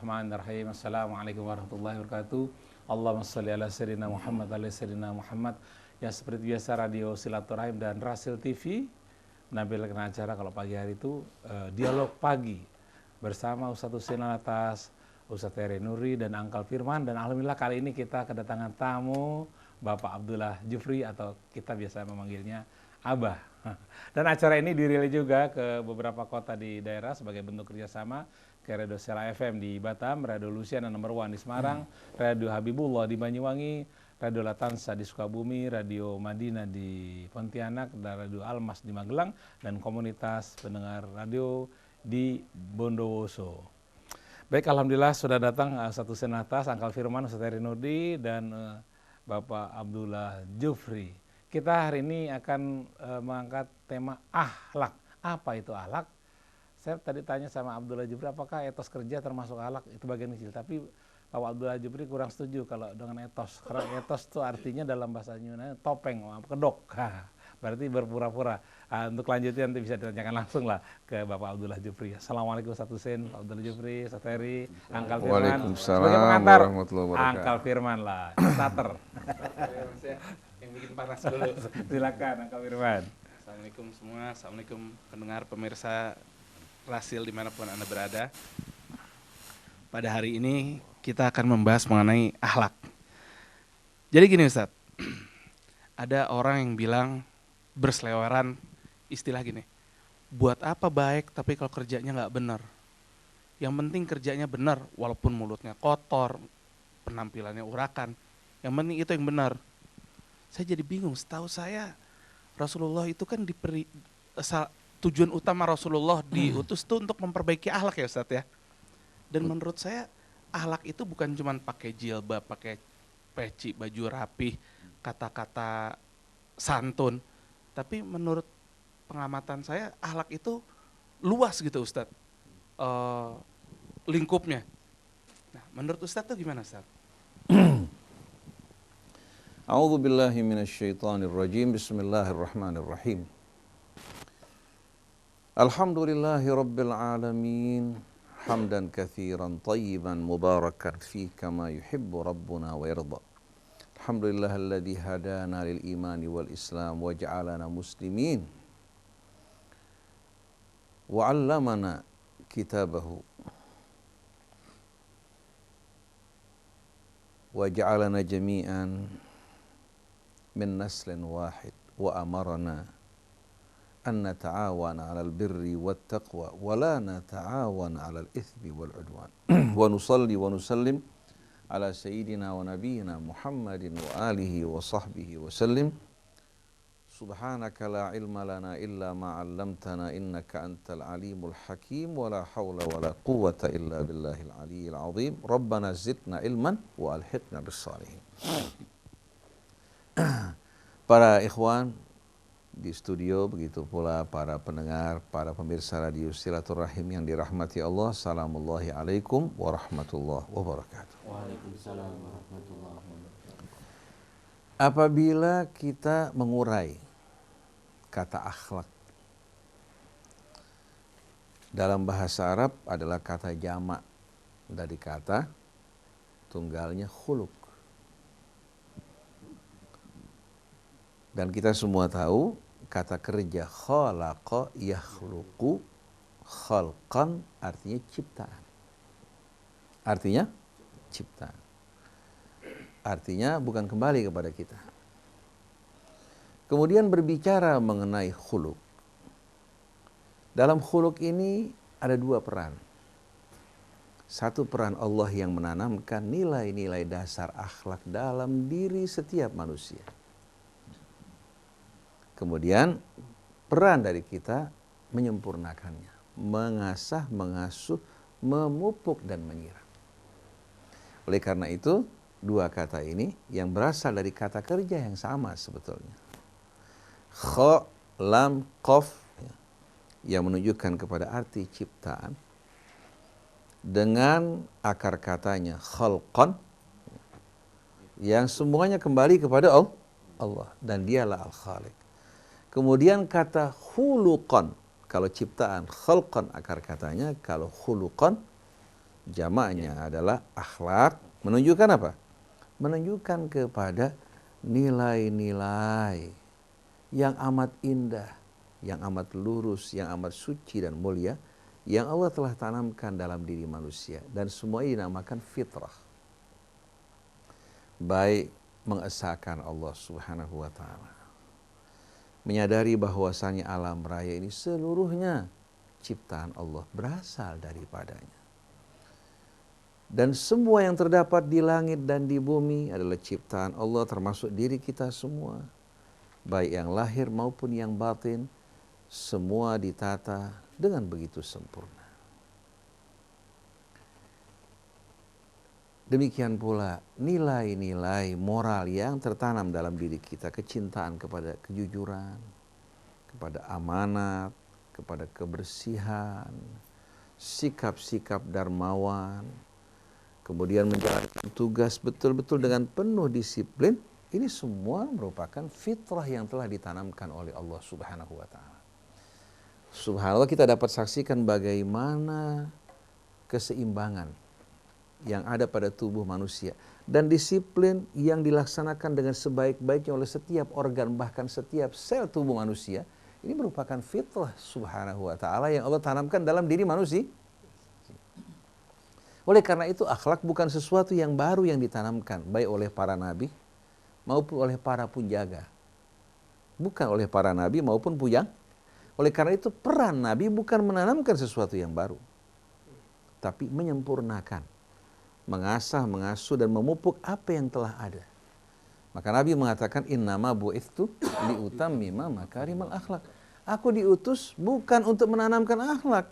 Bismillahirrahmanirrahim. Assalamualaikum warahmatullahi wabarakatuh. Allahumma sholli ala sayyidina Muhammad ala sayyidina Muhammad. Ya, seperti biasa Radio Silaturahim dan Rasil TV menampilkan acara kalau pagi hari itu dialog pagi bersama Ustadz Husein Alatas, Ustadz Heri Nuri dan Angkal Firman. Dan alhamdulillah kali ini kita kedatangan tamu Bapak Abdullah Jufri atau kita biasa memanggilnya Abah. Dan acara ini dirilis juga ke beberapa kota di daerah sebagai bentuk kerjasama ke Radio Sela FM di Batam, Radio Luciana nomor 1 di Semarang, Radio Habibullah di Banyuwangi, Radio Latansa di Sukabumi, Radio Madinah di Pontianak, dan Radio Almas di Magelang, dan komunitas pendengar radio di Bondowoso. Baik, alhamdulillah sudah datang Ustadz Husein Alatas, Angkal Firman, Ustadz Heri Nurdi, dan Bapak Abdullah Jufri. Kita hari ini akan mengangkat tema akhlak. Apa itu akhlak? Saya tadi tanya sama Abdullah Jufri, apakah etos kerja termasuk akhlak? Itu bagian kecil. Tapi Bapak Abdullah Jufri kurang setuju kalau dengan etos. Karena etos itu artinya dalam bahasa Yunani topeng, kedok. Berarti berpura-pura. Untuk lanjutnya nanti bisa ditanyakan langsung lah ke Bapak Abdullah Jufri. Assalamualaikum Ustadz Husein, Pak Abdullah Jufri, Ustadz Heri, Angkal Firman. Waalaikumsalam warahmatullahi wabarakatuh. Angkal Firman lah, starter. Yang bikin panas dulu. Silakan Angkal Firman. Assalamualaikum semua, assalamualaikum pendengar pemirsa Rasil dimanapun Anda berada. Pada hari ini kita akan membahas mengenai akhlak. Jadi gini Ustadz, ada orang yang bilang berseliweran istilah gini, buat apa baik tapi kalau kerjanya nggak benar. Yang penting kerjanya benar walaupun mulutnya kotor, penampilannya urakan. Yang penting itu yang benar. Saya jadi bingung, setahu saya Rasulullah itu kan tujuan utama Rasulullah diutus tuh untuk memperbaiki akhlak ya Ustadz ya. Dan menurut saya akhlak itu bukan cuma pakai jilbab, pakai peci, baju rapih, kata-kata santun. Tapi menurut pengamatan saya akhlak itu luas gitu Ustadz lingkupnya. Nah menurut Ustadz tuh gimana Ustadz? A'udzu billahi minasyaitonir rajim. Bismillahirrahmanirrahim. Alhamdulillahi rabbil alamin. Hamdan katsiran tayyiban mubarakan fi kama yuhibbu rabbuna wa yarda. Alhamdulillahilladzi hadana lil imani wal islam wa ja'alana muslimin. Wa 'allamana kitabahu. Wa ja'alana jami'an min naslin wahid wa amarna an nata'awana 'alal birri wat taqwa wa la nata'awana 'alal itsmi wal 'udwan. Wa nusalli wa nusallim ala sayyidina wa nabiyyina Muhammadin wa alihi wa sahbihi wa sallim. Subhanaka la ilma lana illa ma 'allamtana innaka antal alimul hakim wa la haula wa la quwwata illa billahil aliyyil azim. Rabbana zidna ilman wa alhiqna bis shalihin. Para ikhwan di studio, begitu pula para pendengar, para pemirsa Radio Silaturahim yang dirahmati Allah. Assalamullahi alaikum warahmatullahi wabarakatuh. Waalaikumsalam warahmatullahi wabarakatuh. Apabila kita mengurai kata akhlak dalam bahasa Arab adalah kata jamak dari kata tunggalnya khuluq. Dan kita semua tahu kata kerja khalaqa yakhluqu khalqan artinya ciptaan. Artinya ciptaan. Artinya bukan kembali kepada kita. Kemudian berbicara mengenai khuluq. Dalam khuluq ini ada dua peran. Satu peran Allah yang menanamkan nilai-nilai dasar akhlak dalam diri setiap manusia. Kemudian peran dari kita menyempurnakannya, mengasah, mengasuh, memupuk dan menyiram. Oleh karena itu, dua kata ini yang berasal dari kata kerja yang sama sebetulnya. Kha, lam, qaf yang menunjukkan kepada arti ciptaan dengan akar katanya khalqan yang semuanya kembali kepada Allah dan dialah al-khaliq. Kemudian kata khuluqan, kalau ciptaan, khalqan akar katanya, kalau khuluqan Jamaknya adalah akhlak, menunjukkan apa? Menunjukkan kepada nilai-nilai yang amat indah, yang amat lurus, yang amat suci dan mulia, yang Allah telah tanamkan dalam diri manusia. Dan semua ini dinamakan fitrah. Baik mengesahkan Allah subhanahu wa ta'ala, menyadari bahwasannya alam raya ini seluruhnya ciptaan Allah, berasal daripadanya. Dan semua yang terdapat di langit dan di bumi adalah ciptaan Allah, termasuk diri kita semua. Baik yang lahir maupun yang batin, semua ditata dengan begitu sempurna. Demikian pula nilai-nilai moral yang tertanam dalam diri kita, kecintaan kepada kejujuran, kepada amanat, kepada kebersihan, sikap-sikap dermawan, kemudian menjalankan tugas betul-betul dengan penuh disiplin. Ini semua merupakan fitrah yang telah ditanamkan oleh Allah subhanahu wa ta'ala. Subhanallah, kita dapat saksikan bagaimana keseimbangan yang ada pada tubuh manusia. Dan disiplin yang dilaksanakan dengan sebaik-baiknya oleh setiap organ, bahkan setiap sel tubuh manusia. Ini merupakan fitrah subhanahu wa ta'ala yang Allah tanamkan dalam diri manusia. Oleh karena itu akhlak bukan sesuatu yang baru yang ditanamkan baik oleh para nabi maupun oleh para penjaga. Bukan oleh para nabi maupun pujang. Oleh karena itu peran nabi bukan menanamkan sesuatu yang baru, tapi menyempurnakan, mengasah, mengasuh dan memupuk apa yang telah ada. Maka Nabi mengatakan innama bu'ithtu liutammima makarimal akhlak. Aku diutus bukan untuk menanamkan akhlak,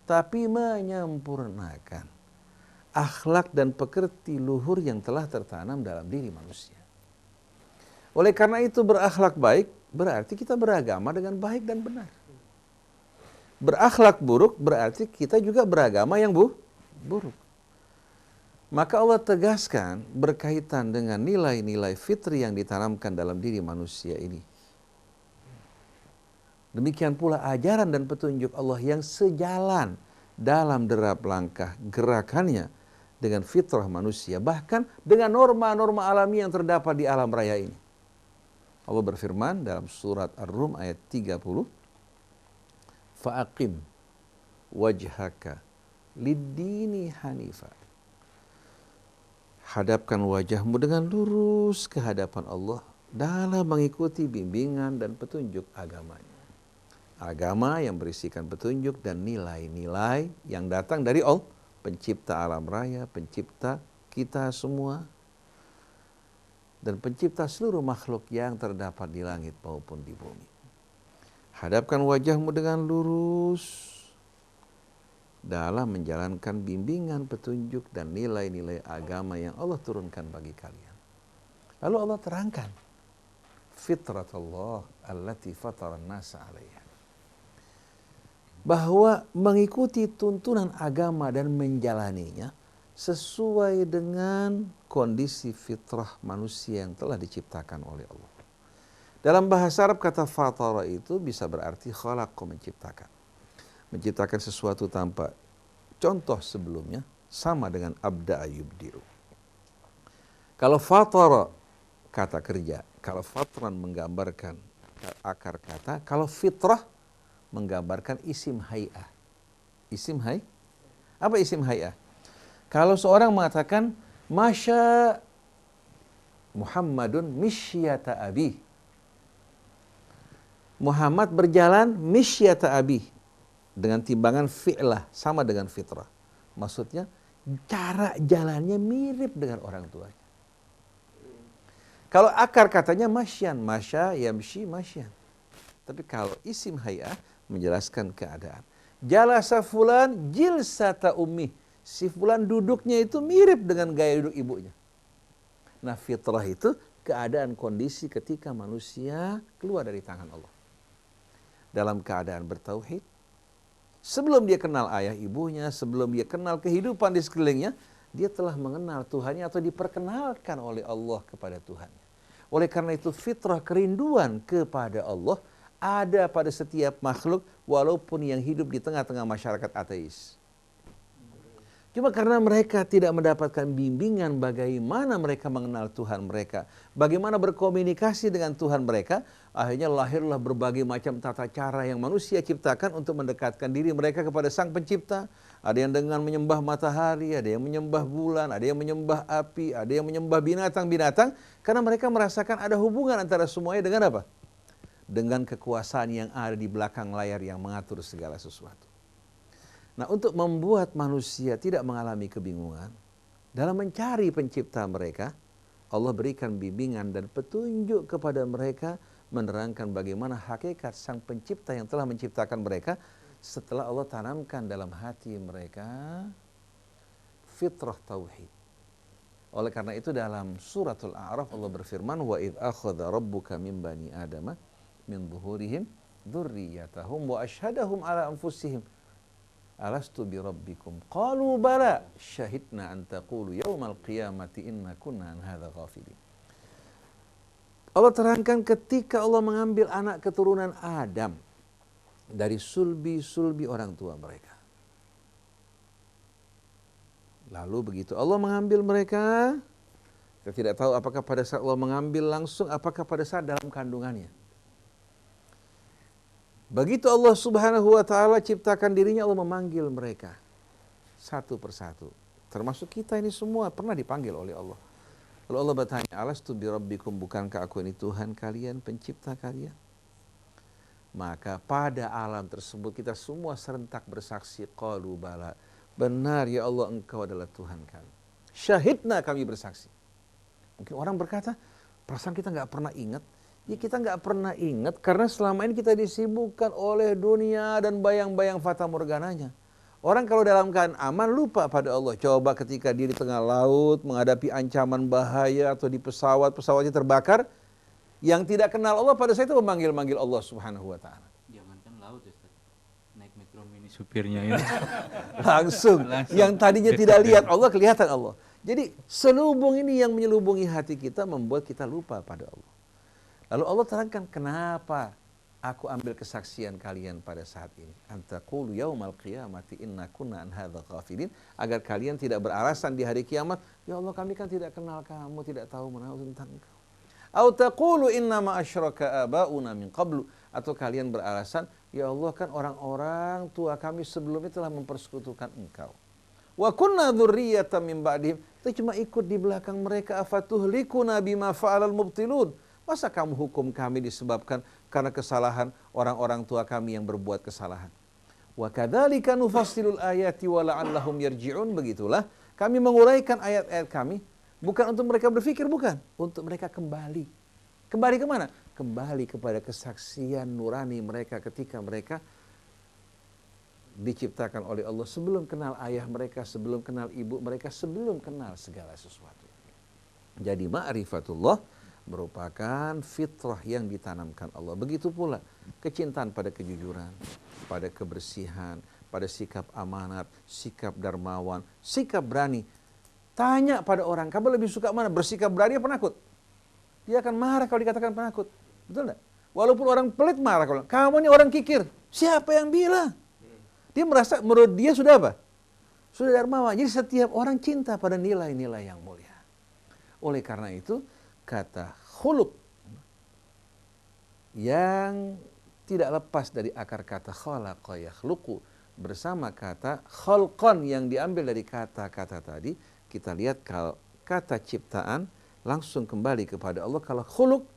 tapi menyempurnakan akhlak dan pekerti luhur yang telah tertanam dalam diri manusia. Oleh karena itu berakhlak baik berarti kita beragama dengan baik dan benar. Berakhlak buruk berarti kita juga beragama yang buruk. Maka Allah tegaskan berkaitan dengan nilai-nilai fitri yang ditanamkan dalam diri manusia ini. Demikian pula ajaran dan petunjuk Allah yang sejalan dalam derap langkah gerakannya dengan fitrah manusia, bahkan dengan norma-norma alami yang terdapat di alam raya ini. Allah berfirman dalam surat Ar-Rum ayat 30, fa'aqim wajhaka lid-dini hanifa. Hadapkan wajahmu dengan lurus ke hadapan Allah dalam mengikuti bimbingan dan petunjuk agamanya. Agama yang berisikan petunjuk dan nilai-nilai yang datang dari Allah, pencipta alam raya, pencipta kita semua, dan pencipta seluruh makhluk yang terdapat di langit maupun di bumi. Hadapkan wajahmu dengan lurus dalam menjalankan bimbingan, petunjuk, dan nilai-nilai agama yang Allah turunkan bagi kalian. Lalu Allah terangkan fitratullah allati fataran nasa 'alaiha, bahwa mengikuti tuntunan agama dan menjalaninya sesuai dengan kondisi fitrah manusia yang telah diciptakan oleh Allah. Dalam bahasa Arab kata fatara itu bisa berarti khalaqa, menciptakan. Menciptakan sesuatu tanpa contoh sebelumnya, sama dengan abda'a yubdi'u. Kalau fatara kata kerja, kalau fatran menggambarkan akar kata, kalau fitrah menggambarkan isim hay'ah. Isim hay'ah? Apa isim hay'ah? Kalau seorang mengatakan masya Muhammadun misyata abi, Muhammad berjalan misyata abi, dengan timbangan fi'lah, sama dengan fitrah. Maksudnya cara jalannya mirip dengan orang tuanya. Kalau akar katanya masyan, masya yamshi masyan. Tapi kalau isim hay'ah menjelaskan keadaan. Jalasa fulan jilsata ummi. Si fulan duduknya itu mirip dengan gaya duduk ibunya. Nah, fitrah itu keadaan kondisi ketika manusia keluar dari tangan Allah. Dalam keadaan bertauhid, sebelum dia kenal ayah ibunya, sebelum dia kenal kehidupan di sekelilingnya, dia telah mengenal Tuhannya atau diperkenalkan oleh Allah kepada Tuhannya. Oleh karena itu fitrah kerinduan kepada Allah ada pada setiap makhluk walaupun yang hidup di tengah-tengah masyarakat ateis. Cuma karena mereka tidak mendapatkan bimbingan bagaimana mereka mengenal Tuhan mereka, bagaimana berkomunikasi dengan Tuhan mereka, akhirnya lahirlah berbagai macam tata cara yang manusia ciptakan untuk mendekatkan diri mereka kepada Sang Pencipta. Ada yang dengan menyembah matahari, ada yang menyembah bulan, ada yang menyembah api, ada yang menyembah binatang-binatang, karena mereka merasakan ada hubungan antara semuanya dengan apa? Dengan kekuasaan yang ada di belakang layar yang mengatur segala sesuatu. Nah, untuk membuat manusia tidak mengalami kebingungan dalam mencari pencipta mereka, Allah berikan bimbingan dan petunjuk kepada mereka, menerangkan bagaimana hakikat Sang Pencipta yang telah menciptakan mereka setelah Allah tanamkan dalam hati mereka fitrah tauhid. Oleh karena itu dalam suratul A'raf Allah berfirman, wa idh akhadha rabbuka min bani adama min zuhurihim dzurriyyatahum wa ashhadahum ala anfusihim alastu bi rabbikum qalu bala syahidna an taqulu yaumal qiyamati inna kunna an hadza ghafilin. Allah terangkan ketika Allah mengambil anak keturunan Adam dari sulbi-sulbi orang tua mereka. Lalu begitu Allah mengambil mereka, kita tidak tahu apakah pada saat Allah mengambil langsung, apakah pada saat dalam kandungannya. Begitu Allah Subhanahu wa ta'ala ciptakan dirinya, Allah memanggil mereka satu persatu. Termasuk kita ini semua pernah dipanggil oleh Allah. Lalu Allah bertanya, alastu bi rabbikum, bukankah aku ini Tuhan kalian, pencipta kalian? Maka pada alam tersebut kita semua serentak bersaksi, qalu bala, benar ya Allah, engkau adalah Tuhan kami. Syahidna, kami bersaksi. Mungkin orang berkata, perasaan kita nggak pernah ingat. Ya, kita nggak pernah ingat karena selama ini kita disibukkan oleh dunia dan bayang-bayang fata morgananya. Orang kalau dalam keadaan aman lupa pada Allah. Coba ketika dia di tengah laut menghadapi ancaman bahaya atau di pesawatnya terbakar, yang tidak kenal Allah pada saat itu memanggil-manggil Allah Subhanahu wa ta'ala. Jangankan laut, Ustaz. Naik metro mini supirnya ini. Langsung. Yang tadinya tidak lihat Allah, kelihatan Allah. Jadi selubung ini yang menyelubungi hati kita membuat kita lupa pada Allah. Lalu Allah terangkan, kenapa aku ambil kesaksian kalian pada saat ini. Antaqulu yaumal qiyamati inna kunna an hadza ghafilin, agar kalian tidak beralasan di hari kiamat, ya Allah kami kan tidak kenal kamu, tidak tahu menahu tentang engkau. Au taqulu inna ma asyraka abauna min qablu, atau kalian beralasan, ya Allah kan orang-orang tua kami sebelumnya telah mempersekutukan engkau. Wa kunna dzurriyyatan min ba'dihim, kita cuma ikut di belakang mereka, afatuhlikuna bima fa'alal mubtilun. Masa kamu hukum kami disebabkan karena kesalahan orang-orang tua kami yang berbuat kesalahan. Wa kadzalika nufassilul ayati wa la'allahum yarji'un, begitulah kami menguraikan ayat-ayat kami bukan untuk mereka berpikir, bukan, untuk mereka kembali. Kembali ke mana? Kembali kepada kesaksian nurani mereka ketika mereka diciptakan oleh Allah sebelum kenal ayah mereka, sebelum kenal ibu mereka, sebelum kenal segala sesuatu. Jadi ma'rifatullah merupakan fitrah yang ditanamkan Allah. Begitu pula kecintaan pada kejujuran, pada kebersihan, pada sikap amanat, sikap dermawan, sikap berani. Tanya pada orang, kamu lebih suka mana? Bersikap berani atau penakut? Dia akan marah kalau dikatakan penakut. Betul enggak? Walaupun orang pelit marah kalau kamu ini orang kikir. Siapa yang bilang? Dia merasa menurut dia sudah apa? Sudah dermawan. Jadi setiap orang cinta pada nilai-nilai yang mulia. Oleh karena itu, kata khuluq yang tidak lepas dari akar kata khalaqa yakhluqu bersama kata khalqan yang diambil dari kata-kata tadi, kita lihat kalau kata ciptaan langsung kembali kepada Allah. Kalau khuluq,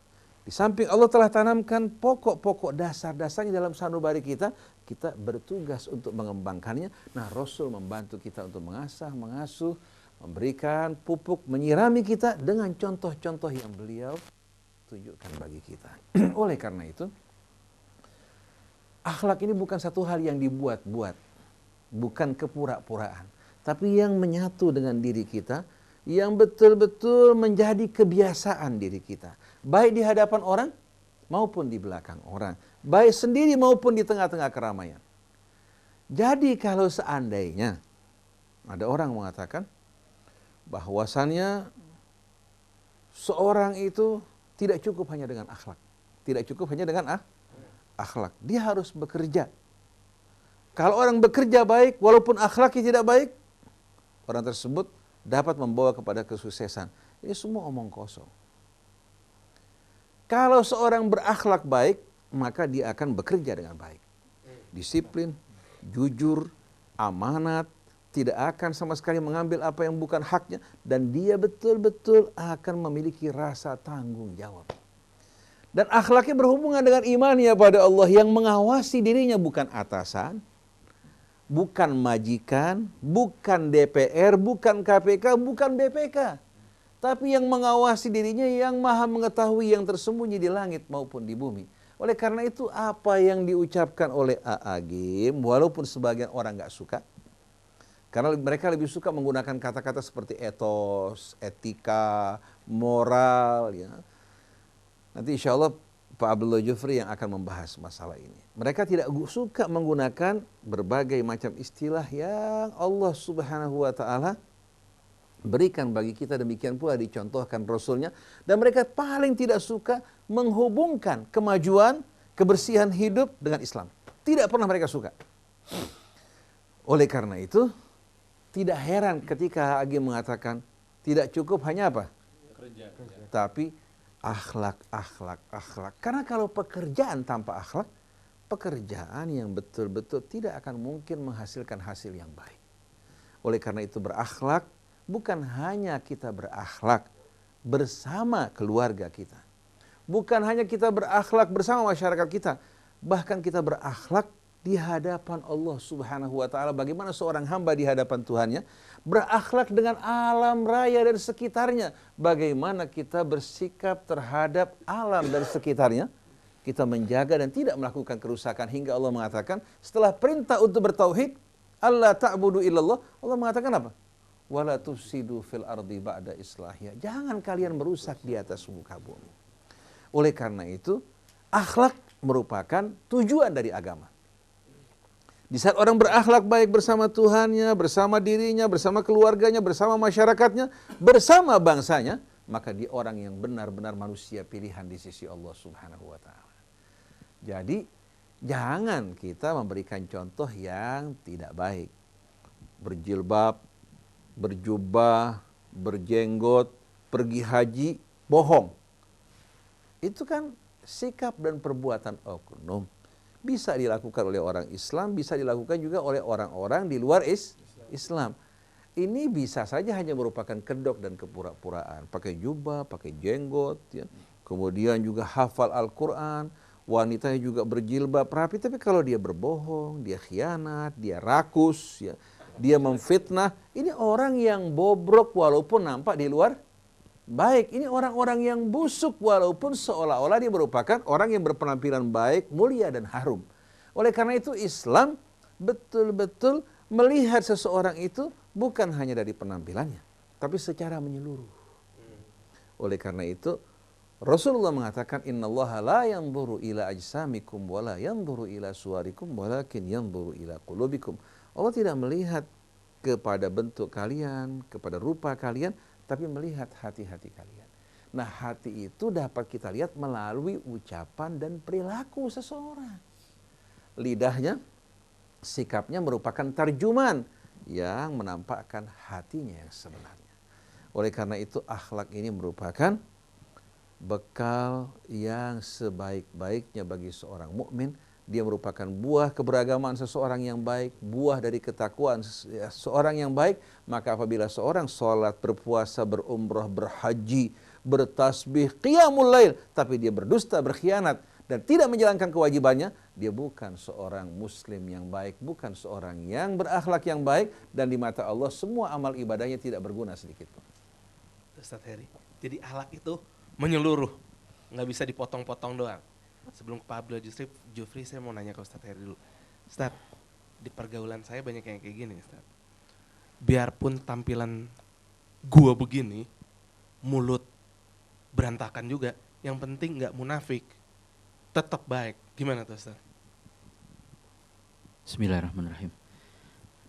di samping Allah telah tanamkan pokok-pokok dasar-dasarnya dalam sanubari kita, kita bertugas untuk mengembangkannya. Nah, Rasul membantu kita untuk mengasah, mengasuh, memberikan pupuk, menyirami kita dengan contoh-contoh yang beliau tunjukkan bagi kita. Oleh karena itu, akhlak ini bukan satu hal yang dibuat-buat, bukan kepura-puraan, tapi yang menyatu dengan diri kita, yang betul-betul menjadi kebiasaan diri kita, baik di hadapan orang maupun di belakang orang, baik sendiri maupun di tengah-tengah keramaian. Jadi kalau seandainya ada orang mengatakan bahwasannya seorang itu tidak cukup hanya dengan akhlak, tidak cukup hanya dengan akhlak, dia harus bekerja. Kalau orang bekerja baik, walaupun akhlaknya tidak baik, orang tersebut dapat membawa kepada kesuksesan. Ini semua omong kosong. Kalau seorang berakhlak baik, maka dia akan bekerja dengan baik. Disiplin, jujur, amanat, tidak akan sama sekali mengambil apa yang bukan haknya, dan dia betul-betul akan memiliki rasa tanggung jawab. Dan akhlaknya berhubungan dengan imannya pada Allah yang mengawasi dirinya, bukan atasan, bukan majikan, bukan DPR, bukan KPK, bukan BPK. Tapi yang mengawasi dirinya yang maha mengetahui yang tersembunyi di langit maupun di bumi. Oleh karena itu apa yang diucapkan oleh A'agim, walaupun sebagian orang gak suka, karena mereka lebih suka menggunakan kata-kata seperti etos, etika, moral, ya. Nanti insya Allah Pak Abdullah Jufri yang akan membahas masalah ini. Mereka tidak suka menggunakan berbagai macam istilah yang Allah Subhanahu wa ta'ala berikan bagi kita, demikian pula dicontohkan Rasulnya. Dan mereka paling tidak suka menghubungkan kemajuan, kebersihan hidup dengan Islam. Tidak pernah mereka suka. Oleh karena itu, tidak heran ketika Agi mengatakan, tidak cukup hanya apa? Kerja. Tapi akhlak. Karena kalau pekerjaan tanpa akhlak, pekerjaan yang betul-betul tidak akan mungkin menghasilkan hasil yang baik. Oleh karena itu berakhlak, bukan hanya kita berakhlak bersama keluarga kita. Bukan hanya kita berakhlak bersama masyarakat kita. Bahkan kita berakhlak di hadapan Allah Subhanahu wa ta'ala. Bagaimana seorang hamba di hadapan Tuhannya berakhlak dengan alam raya dan sekitarnya. Bagaimana kita bersikap terhadap alam dan sekitarnya. Kita menjaga dan tidak melakukan kerusakan. Hingga Allah mengatakan setelah perintah untuk bertauhid, Allah ta'budu illallah, Allah mengatakan apa? Wala tufsidu fil ardi ba'da islahiyah. Jangan kalian merusak di atas muka bumi. Oleh karena itu, akhlak merupakan tujuan dari agama. Di saat orang berakhlak baik bersama Tuhannya, bersama dirinya, bersama keluarganya, bersama masyarakatnya, bersama bangsanya, maka dia orang yang benar-benar manusia pilihan di sisi Allah Subhanahu wa ta'ala. Jadi, jangan kita memberikan contoh yang tidak baik. Berjilbab, berjubah, berjenggot, pergi haji, bohong. Itu kan sikap dan perbuatan oknum. Bisa dilakukan oleh orang Islam, bisa dilakukan juga oleh orang-orang di luar Islam. Ini bisa saja hanya merupakan kedok dan kepura-puraan. Pakai jubah, pakai jenggot, ya. Kemudian juga hafal Al-Quran, wanitanya juga berjilbab rapi. Tapi kalau dia berbohong, dia khianat, dia rakus, ya, dia memfitnah, ini orang yang bobrok walaupun nampak di luar baik. Ini orang-orang yang busuk walaupun seolah-olah dia merupakan orang yang berpenampilan baik, mulia dan harum. Oleh karena itu Islam betul-betul melihat seseorang itu bukan hanya dari penampilannya, tapi secara menyeluruh. Oleh karena itu Rasulullah mengatakan innallaha la yanzuru ila ajsamikum wa la yanzuru ila suwarikum walakin yanzuru ila qulubikum. Allah tidak melihat kepada bentuk kalian, kepada rupa kalian, tapi melihat hati-hati kalian. Nah, hati itu dapat kita lihat melalui ucapan dan perilaku seseorang. Lidahnya, sikapnya merupakan tarjuman yang menampakkan hatinya yang sebenarnya. Oleh karena itu, akhlak ini merupakan bekal yang sebaik-baiknya bagi seorang mukmin. Dia merupakan buah keberagaman seseorang yang baik, buah dari ketakwaan seorang yang baik. Maka apabila seorang sholat, berpuasa, berumrah, berhaji, bertasbih, qiyamul lail, tapi dia berdusta, berkhianat, dan tidak menjalankan kewajibannya, dia bukan seorang muslim yang baik, bukan seorang yang berakhlak yang baik, dan di mata Allah semua amal ibadahnya tidak berguna sedikit pun. Ustaz Heri, jadi akhlak itu menyeluruh, nggak bisa dipotong-potong doang. Sebelum ke Pak Abdul Jufri, saya mau nanya ke Ustaz Heri dulu. Ustaz, di pergaulan saya banyak yang kayak gini, Ustaz. Biarpun tampilan gua begini, mulut berantakan juga, yang penting nggak munafik, tetap baik. Gimana tuh, Ustaz? Bismillahirrahmanirrahim.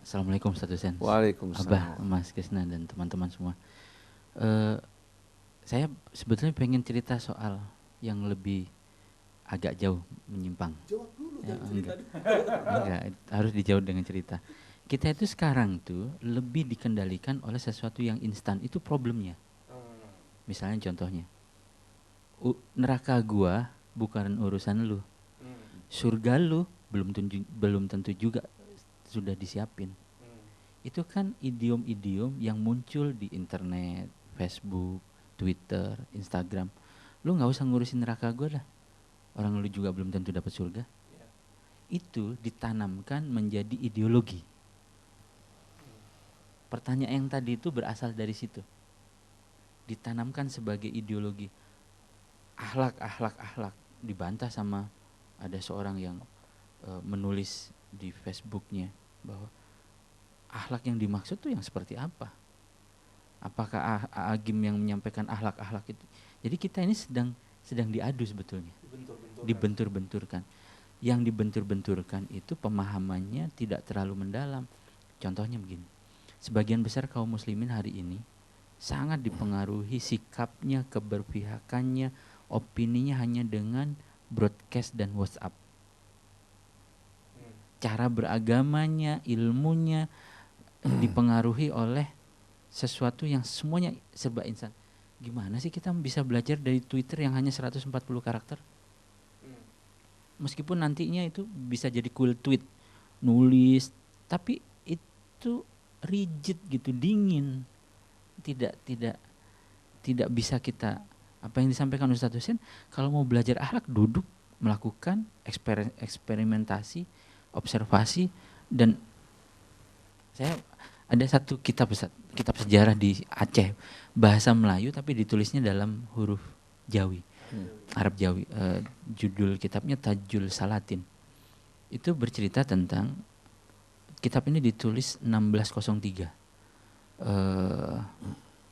Assalamualaikum Ustaz Hussein. Waalaikumsalam. Abah, Mas Krisna dan teman-teman semua. Saya sebetulnya pengen cerita soal yang lebih agak jauh menyimpang. Jawab dulu, ya, enggak, harus dijawab dengan cerita. kita itu sekarang tuh lebih dikendalikan oleh sesuatu yang instan, itu problemnya. Misalnya contohnya, neraka gua bukan urusan lu, surga lu belum tentu juga sudah disiapin. Itu kan idiom-idiom yang muncul di internet, Facebook, Twitter, Instagram. Lu nggak usah ngurusin neraka gua dah, orang lu juga belum tentu dapat surga. Itu ditanamkan menjadi ideologi. Pertanyaan yang tadi itu berasal dari situ. Ditanamkan sebagai ideologi. Akhlak. Dibantah sama ada seorang yang menulis di Facebooknya bahwa akhlak yang dimaksud tuh yang seperti apa? Apakah Agim yang menyampaikan akhlak itu? Jadi kita ini sedang diadu sebetulnya. Dibentur-benturkan. Yang dibentur-benturkan itu pemahamannya tidak terlalu mendalam. Contohnya begini. Sebagian besar kaum muslimin hari ini sangat dipengaruhi sikapnya, keberpihakannya, opininya hanya dengan broadcast dan WhatsApp. Cara beragamanya, ilmunya dipengaruhi oleh sesuatu yang semuanya serba instan. Gimana sih kita bisa belajar dari Twitter yang hanya 140 karakter? Meskipun nantinya itu bisa jadi cool tweet, nulis, tapi itu rigid gitu, dingin. Tidak bisa kita, apa yang disampaikan Ustaz Husain, kalau mau belajar akhlak duduk melakukan eksperimentasi, observasi. Dan saya ada satu kitab sejarah di Aceh, bahasa Melayu tapi ditulisnya dalam huruf Jawi, Arab Jawi. Judul kitabnya Tajul Salatin. Itu bercerita tentang, kitab ini ditulis 1603.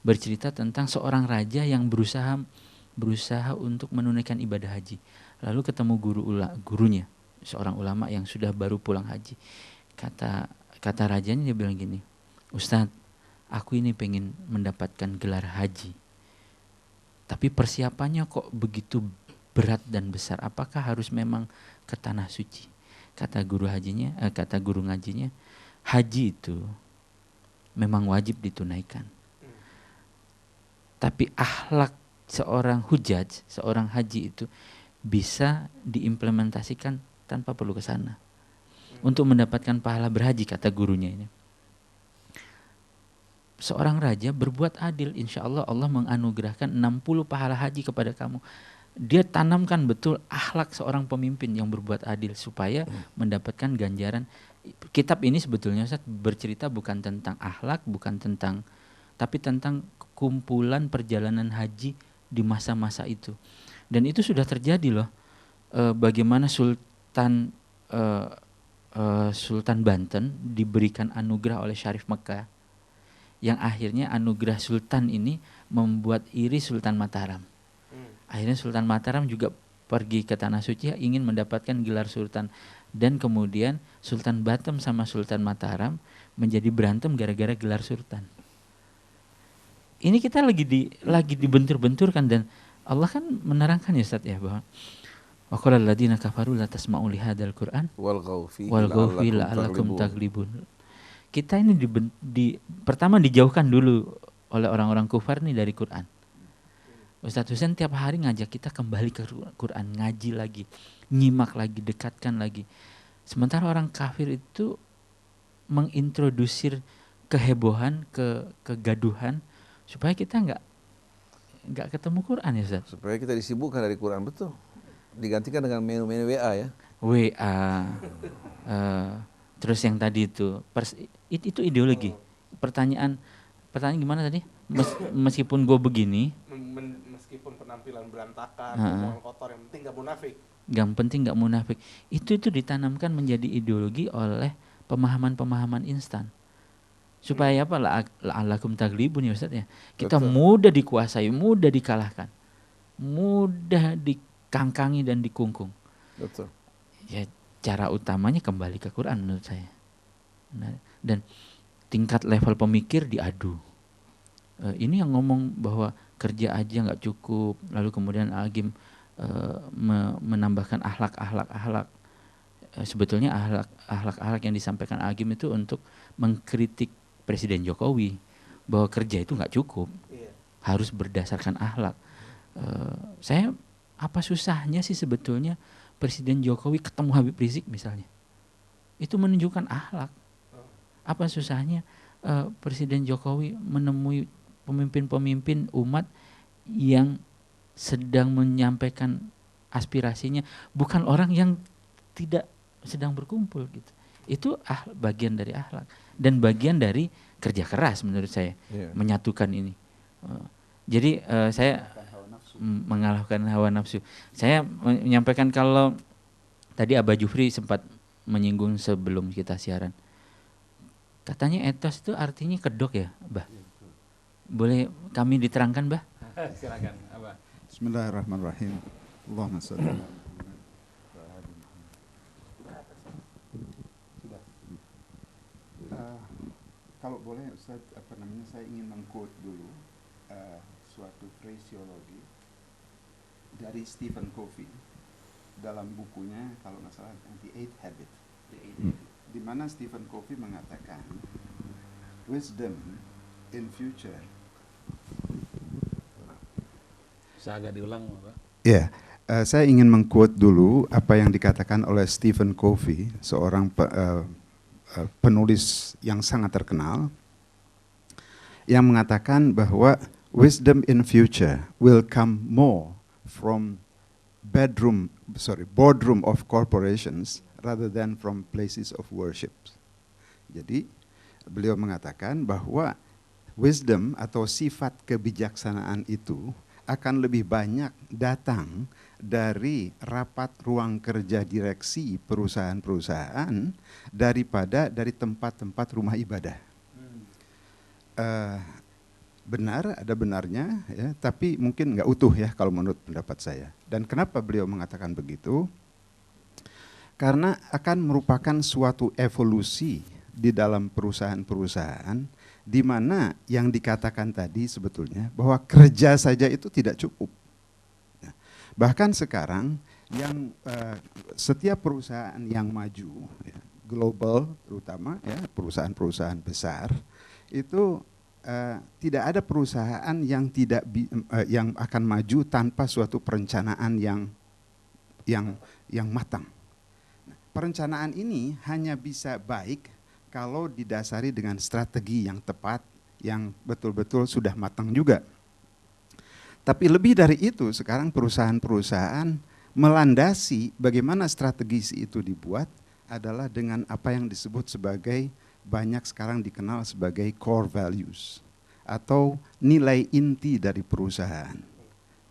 Bercerita tentang seorang raja yang berusaha untuk menunaikan ibadah haji. Lalu ketemu gurunya, seorang ulama yang sudah baru pulang haji. Kata rajanya, dia bilang gini, Ustadz, aku ini pengen mendapatkan gelar haji, tapi persiapannya kok begitu berat dan besar. Apakah harus memang ke tanah suci? Kata guru ngajinya, haji itu memang wajib ditunaikan. Tapi akhlak seorang hujaj, seorang haji itu bisa diimplementasikan tanpa perlu ke sana. Untuk mendapatkan pahala berhaji, kata gurunya ini. Seorang raja berbuat adil, insya Allah Allah menganugerahkan 60 pahala haji kepada kamu. Dia tanamkan betul akhlak seorang pemimpin yang berbuat adil supaya mendapatkan ganjaran. Kitab ini sebetulnya Ustaz bercerita bukan tentang akhlak, tapi tentang kumpulan perjalanan haji di masa-masa itu. Dan itu sudah terjadi loh. Bagaimana Sultan Banten diberikan anugerah oleh Syarif Mekah, yang akhirnya anugerah Sultan ini membuat iri Sultan Mataram. Akhirnya Sultan Mataram juga pergi ke Tanah Suci ingin mendapatkan gelar Sultan. Dan kemudian Sultan Batem sama Sultan Mataram menjadi berantem gara-gara gelar Sultan. Ini kita lagi dibentur-benturkan, dan Allah kan menerangkan ya Ustaz ya, bahwa wa qala alladziina kafaru la tasma'u li hadzal Qur'an walghaw fihi la'allakum taghlibun. Kita ini pertama dijauhkan dulu oleh orang-orang kufar nih dari Quran. Ustaz Husain tiap hari ngajak kita kembali ke Quran, ngaji lagi, nyimak lagi, dekatkan lagi. Sementara orang kafir itu mengintrodusir kehebohan, kegaduhan supaya kita nggak ketemu Quran ya Ustaz. Supaya kita disibukkan dari Quran, betul. Digantikan dengan menu-menu WA ya. WA. Terus yang tadi itu ideologi. Pertanyaan gimana tadi? Meskipun gue begini, meskipun penampilan berantakan, omongan kotor, yang penting gak munafik. Yang penting gak munafik. Itu ditanamkan menjadi ideologi oleh pemahaman-pemahaman instan. Supaya apa? La'allakum taglibun ya Ustaz ya. Kita mudah dikuasai, mudah dikalahkan, mudah dikangkangi dan dikungkung. Betul. Ya, cara utamanya kembali ke Quran menurut saya. Nah, dan tingkat level pemikir diadu. Ini yang ngomong bahwa kerja aja nggak cukup, lalu kemudian Agim menambahkan akhlak. sebetulnya akhlak yang disampaikan Agim itu untuk mengkritik Presiden Jokowi bahwa kerja itu nggak cukup, harus berdasarkan akhlak. Saya apa susahnya sih sebetulnya Presiden Jokowi ketemu Habib Rizik misalnya, itu menunjukkan akhlak. Apa susahnya Presiden Jokowi menemui pemimpin-pemimpin umat yang sedang menyampaikan aspirasinya, bukan orang yang tidak sedang berkumpul gitu. Itu bagian dari akhlak dan bagian dari kerja keras menurut saya, menyatukan ini. Jadi saya mengalahkan hawa nafsu. Saya menyampaikan kalau tadi Abah Jufri sempat menyinggung sebelum kita siaran. Katanya etos itu artinya kedok ya, Bah? Boleh kami diterangkan, Bah? Silakan, Abah. Bismillahirrahmanirrahim. Allahumma shalli ala kalau boleh Ustaz, saya ingin meng-quote dulu suatu frasiologi dari Stephen Covey dalam bukunya, kalau nggak salah, The Eighth Habit, di mana Stephen Covey mengatakan wisdom in future. Bisa agak diulang, Pak? Ya, saya ingin meng-quote dulu apa yang dikatakan oleh Stephen Covey, seorang penulis yang sangat terkenal, yang mengatakan bahwa wisdom in future will come more from boardroom of corporations rather than from places of worship. Jadi beliau mengatakan bahwa wisdom atau sifat kebijaksanaan itu akan lebih banyak datang dari rapat ruang kerja direksi perusahaan-perusahaan daripada dari tempat-tempat rumah ibadah. Benar, ada benarnya, ya, tapi mungkin nggak utuh ya kalau menurut pendapat saya. Dan kenapa beliau mengatakan begitu? Karena akan merupakan suatu evolusi di dalam perusahaan-perusahaan di mana yang dikatakan tadi sebetulnya bahwa kerja saja itu tidak cukup. Bahkan sekarang yang setiap perusahaan yang maju, ya, global terutama ya, perusahaan-perusahaan besar itu tidak ada perusahaan yang yang akan maju tanpa suatu perencanaan yang matang. Perencanaan ini hanya bisa baik kalau didasari dengan strategi yang tepat, yang betul-betul sudah matang juga. Tapi lebih dari itu, sekarang perusahaan-perusahaan melandasi bagaimana strategi itu dibuat adalah dengan apa yang disebut sebagai, banyak sekarang dikenal sebagai core values atau nilai inti dari perusahaan.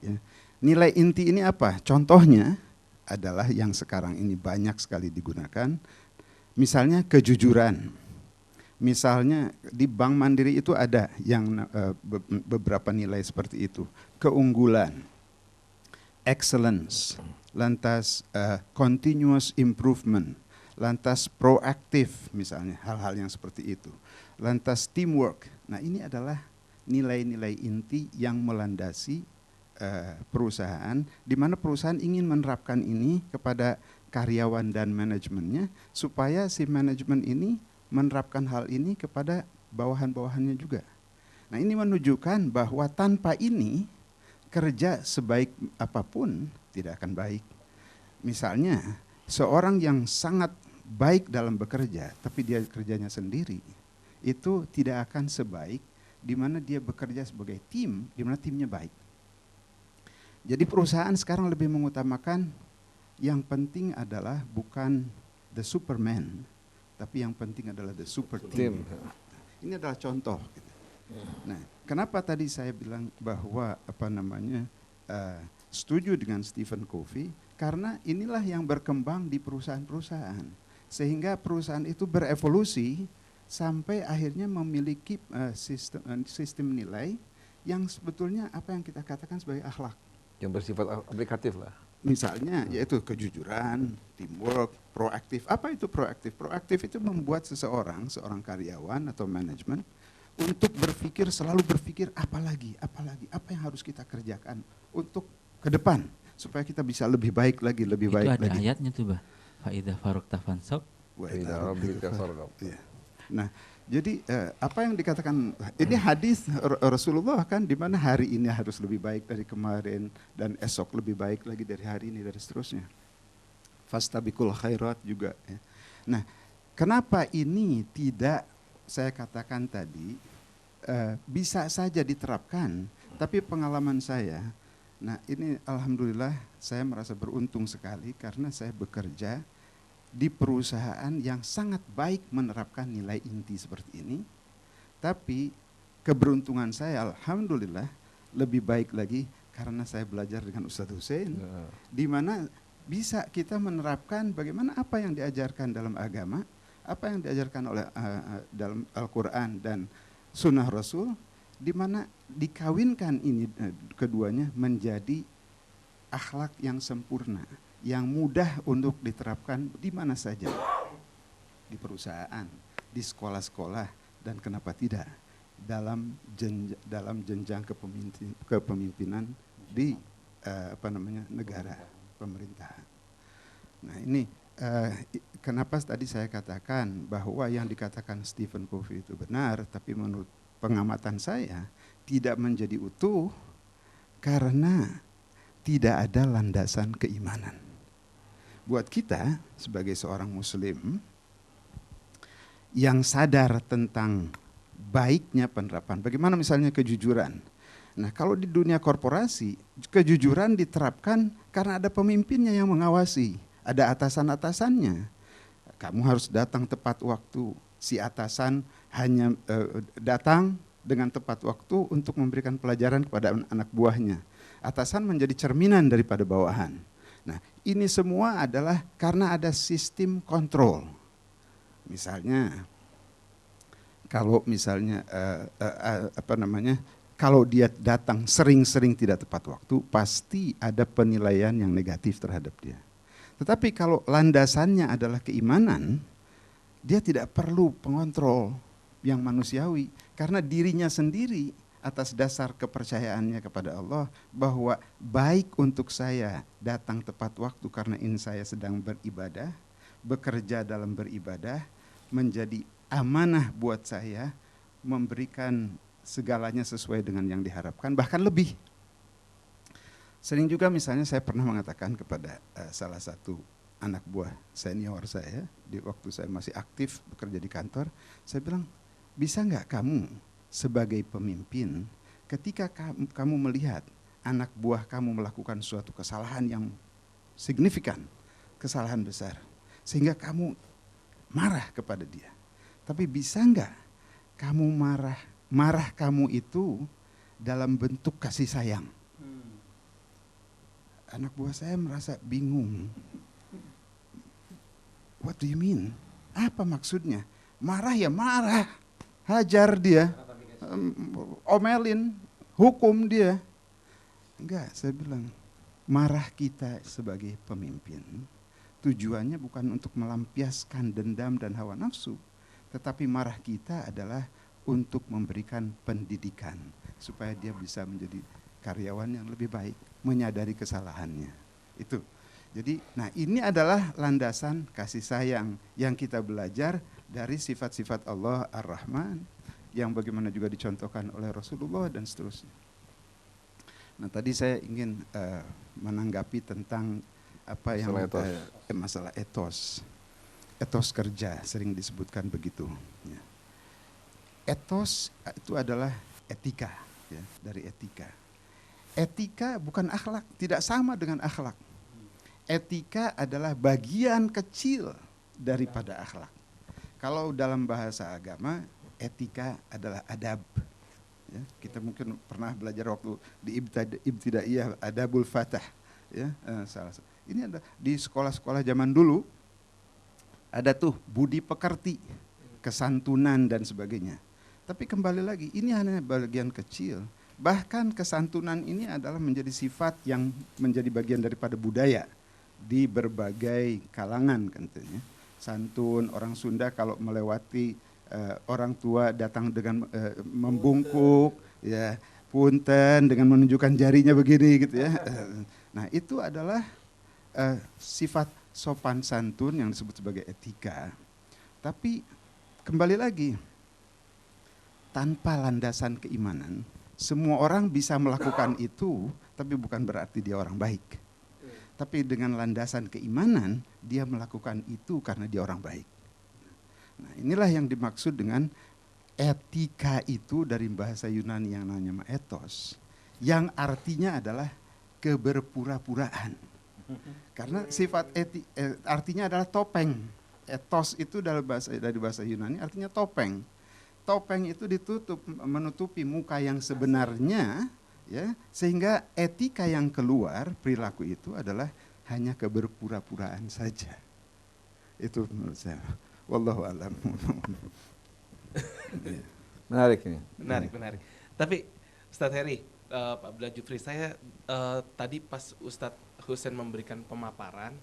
Ya. Nilai inti ini apa? Contohnya adalah yang sekarang ini banyak sekali digunakan, misalnya kejujuran. Misalnya di Bank Mandiri itu ada yang beberapa nilai seperti itu. Keunggulan, excellence, lantas continuous improvement, lantas proaktif misalnya, hal-hal yang seperti itu. Lantas teamwork. Nah ini adalah nilai-nilai inti yang melandasi perusahaan, di mana perusahaan ingin menerapkan ini kepada karyawan dan manajemennya, supaya si manajemen ini menerapkan hal ini kepada bawahan-bawahannya juga. Nah ini menunjukkan bahwa tanpa ini, kerja sebaik apapun tidak akan baik. Misalnya, seorang yang sangat baik dalam bekerja, tapi dia kerjanya sendiri, itu tidak akan sebaik di mana dia bekerja sebagai tim, di mana timnya baik. Jadi perusahaan sekarang lebih mengutamakan yang penting adalah bukan the superman, tapi yang penting adalah the super team. Ini adalah contoh. Nah, kenapa tadi saya bilang bahwa setuju dengan Stephen Covey? Karena inilah yang berkembang di perusahaan-perusahaan, sehingga perusahaan itu berevolusi sampai akhirnya memiliki sistem nilai yang sebetulnya apa yang kita katakan sebagai akhlak. Yang bersifat aplikatif lah. Misalnya yaitu kejujuran, teamwork, proaktif. Apa itu proaktif? Proaktif itu membuat seorang karyawan atau manajemen untuk selalu berpikir apa yang harus kita kerjakan untuk ke depan supaya kita bisa lebih baik lagi, lebih baik lagi. Itu ada ayatnya tuh, Bah. Fa idza faragta fansab. Wa Ila ila rabbika rabbika farghab. Iya. Nah, jadi apa yang dikatakan ini hadis Rasulullah kan, di mana hari ini harus lebih baik dari kemarin dan esok lebih baik lagi dari hari ini dan seterusnya. Fastabiqul khairat juga ya. Nah, kenapa ini tidak saya katakan tadi bisa saja diterapkan, tapi pengalaman saya, nah ini alhamdulillah saya merasa beruntung sekali karena saya bekerja di perusahaan yang sangat baik menerapkan nilai inti seperti ini. Tapi keberuntungan saya alhamdulillah lebih baik lagi karena saya belajar dengan Ustadz Hussein, di mana bisa kita menerapkan bagaimana apa yang diajarkan dalam agama, apa yang diajarkan oleh dalam Al-Quran dan Sunnah Rasul, di mana dikawinkan ini keduanya menjadi akhlak yang sempurna, yang mudah untuk diterapkan di mana saja, di perusahaan, di sekolah-sekolah, dan kenapa tidak dalam jenjang kepemimpinan di negara pemerintahan. Nah ini kenapa tadi saya katakan bahwa yang dikatakan Stephen Covey itu benar, tapi menurut pengamatan saya tidak menjadi utuh karena tidak ada landasan keimanan. Buat kita sebagai seorang muslim yang sadar tentang baiknya penerapan, bagaimana misalnya kejujuran. Nah kalau di dunia korporasi, kejujuran diterapkan karena ada pemimpinnya yang mengawasi, ada atasan-atasannya. Kamu harus datang tepat waktu, si atasan hanya datang dengan tepat waktu untuk memberikan pelajaran kepada anak buahnya. Atasan menjadi cerminan daripada bawahan. Nah, ini semua adalah karena ada sistem kontrol. Misalnya, kalau misalnya kalau dia datang sering-sering tidak tepat waktu, pasti ada penilaian yang negatif terhadap dia. Tetapi kalau landasannya adalah keimanan, dia tidak perlu pengontrol yang manusiawi karena dirinya sendiri atas dasar kepercayaannya kepada Allah bahwa baik untuk saya datang tepat waktu karena ini saya sedang beribadah, bekerja dalam beribadah, menjadi amanah buat saya, memberikan segalanya sesuai dengan yang diharapkan, bahkan lebih. Sering juga misalnya saya pernah mengatakan kepada salah satu anak buah senior saya, di waktu saya masih aktif bekerja di kantor, saya bilang, bisa nggak kamu sebagai pemimpin, ketika kamu melihat anak buah kamu melakukan suatu kesalahan yang signifikan, kesalahan besar, sehingga kamu marah kepada dia. Tapi bisa nggak kamu marah kamu itu dalam bentuk kasih sayang? Anak buah saya merasa bingung. What do you mean? Apa maksudnya? Marah ya marah, hajar dia. Omelin, hukum dia. Enggak, saya bilang marah kita sebagai pemimpin tujuannya bukan untuk melampiaskan dendam dan hawa nafsu, tetapi marah kita adalah untuk memberikan pendidikan supaya dia bisa menjadi karyawan yang lebih baik, menyadari kesalahannya. Itu. Jadi, nah ini adalah landasan kasih sayang yang kita belajar dari sifat-sifat Allah Ar-Rahman, yang bagaimana juga dicontohkan oleh Rasulullah dan seterusnya. Nah tadi saya ingin menanggapi tentang apa yang masalah etos kerja sering disebutkan begitu. Ya. Etos itu adalah etika, ya, dari etika. Etika bukan akhlak, tidak sama dengan akhlak. Etika adalah bagian kecil daripada akhlak. Kalau dalam bahasa agama, etika adalah adab. Ya, kita mungkin pernah belajar waktu di ibtidaiyah adabul fatah. Ya, ini ada di sekolah-sekolah zaman dulu ada tuh budi pekerti, kesantunan dan sebagainya. Tapi kembali lagi ini hanya bagian kecil. Bahkan kesantunan ini adalah menjadi sifat yang menjadi bagian daripada budaya di berbagai kalangan katanya. Santun orang Sunda kalau melewati orang tua datang dengan membungkuk, ya punten dengan menunjukkan jarinya begini gitu ya. Nah itu adalah sifat sopan santun yang disebut sebagai etika. Tapi kembali lagi, tanpa landasan keimanan, semua orang bisa melakukan itu, tapi bukan berarti dia orang baik. Tapi dengan landasan keimanan, dia melakukan itu karena dia orang baik. Nah, inilah yang dimaksud dengan etika itu dari bahasa Yunani yang namanya ethos, yang artinya adalah keberpura-puraan. Karena sifat artinya adalah topeng. Ethos itu dari bahasa Yunani artinya topeng. Topeng itu menutupi muka yang sebenarnya, ya, sehingga etika yang keluar, perilaku itu adalah hanya keberpura-puraan saja. Itu menurut saya. Wallahu a'lam. Menarik ini. Menarik. Tapi Ustadz Heri, Pak Abdullah Jufri, saya tadi pas Ustadz Husain memberikan pemaparan,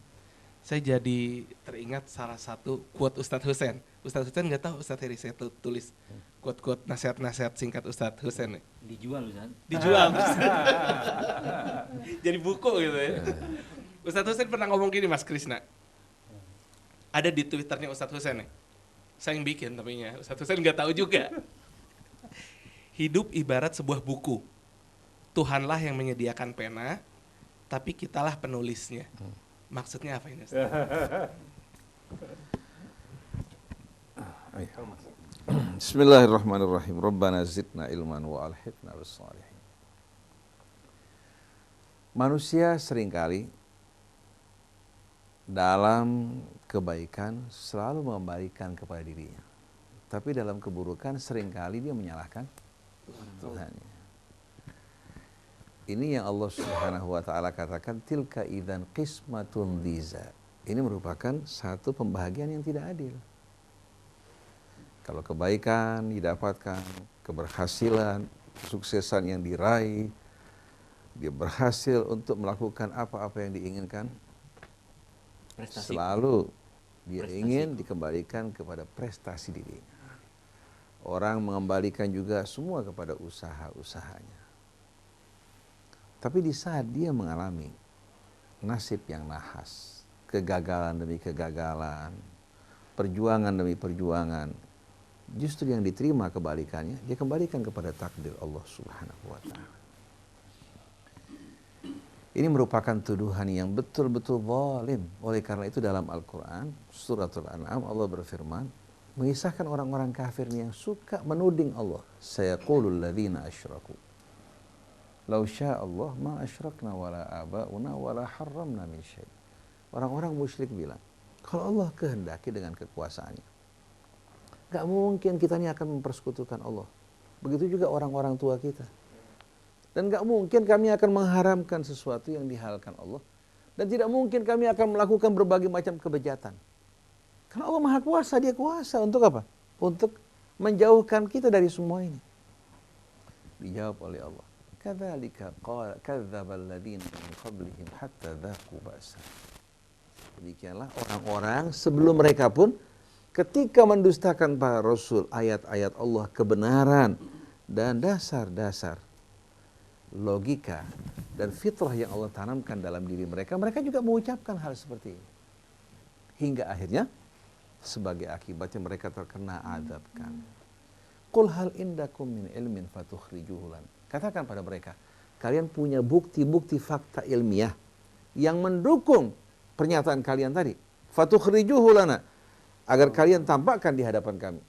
saya jadi teringat salah satu quote Ustadz Husain. Ustadz Husain nggak tahu Ustadz Heri, saya tulis quote-quote nasihat-nasihat singkat Ustadz Husain. Dijual Ustadz. Dijual. Jadi buku gitu ya. Ustadz Husain pernah ngomong gini Mas Krisna. Ada di Twitternya Ustadz Husain nih. Saya yang bikin tapi ya, Ustadz Husain nggak tahu juga. Hidup ibarat sebuah buku. Tuhanlah yang menyediakan pena, tapi kitalah penulisnya. Maksudnya apa ini Ustaz? Bismillahirrahmanirrahim. Rabbana zidna ilman wa alhiqna bis shalihin. Manusia seringkali dalam kebaikan selalu mengembalikan kepada dirinya. Tapi dalam keburukan seringkali dia menyalahkan Tuhannya. Ini yang Allah Subhanahu wa taala katakan tilka idzan qismatun diza. Ini merupakan satu pembahagian yang tidak adil. Kalau kebaikan didapatkan, keberhasilan, kesuksesan yang diraih, dia berhasil untuk melakukan apa-apa yang diinginkan, Prestasi. selalu dia ingin dikembalikan kepada prestasi dirinya. Orang mengembalikan juga semua kepada usaha-usahanya. Tapi di saat dia mengalami nasib yang nahas, kegagalan demi kegagalan, perjuangan demi perjuangan, justru yang diterima kebalikannya, dia kembalikan kepada takdir Allah Subhanahu wa taala. Ini merupakan tuduhan yang betul-betul zalim. Oleh karena itu dalam Al-Quran, suratul An'am, Allah berfirman, mengisahkan orang-orang kafir yang suka menuding Allah. Sayaqulul ladzina asyraku. Lau sya'allah ma asyrakna wala aba'una wala harramna min syai'. Orang-orang musyrik bilang, kalau Allah kehendaki dengan kekuasaannya, gak mungkin kita ini akan mempersekutukan Allah. Begitu juga orang-orang tua kita. Dan gak mungkin kami akan mengharamkan sesuatu yang dihalalkan Allah. Dan tidak mungkin kami akan melakukan berbagai macam kebejatan. Karena Allah Maha Kuasa, Dia kuasa untuk apa? Untuk menjauhkan kita dari semua ini. Dijawab oleh Allah. Kadzalika kadzdzaba alladziina min qablihim hatta dzaqu ba'sa. Demikianlah orang-orang sebelum mereka pun ketika mendustakan para rasul, ayat-ayat Allah, kebenaran dan dasar-dasar logika dan fitrah yang Allah tanamkan dalam diri mereka, mereka juga mengucapkan hal seperti ini. Hingga akhirnya sebagai akibatnya mereka terkena azab kami. Qul hal indakum min ilmin fatukhrijuhu lana. Katakan pada mereka, kalian punya bukti-bukti fakta ilmiah yang mendukung pernyataan kalian tadi. Fatukhrijuhu lana, agar kalian tampakkan di hadapan kami.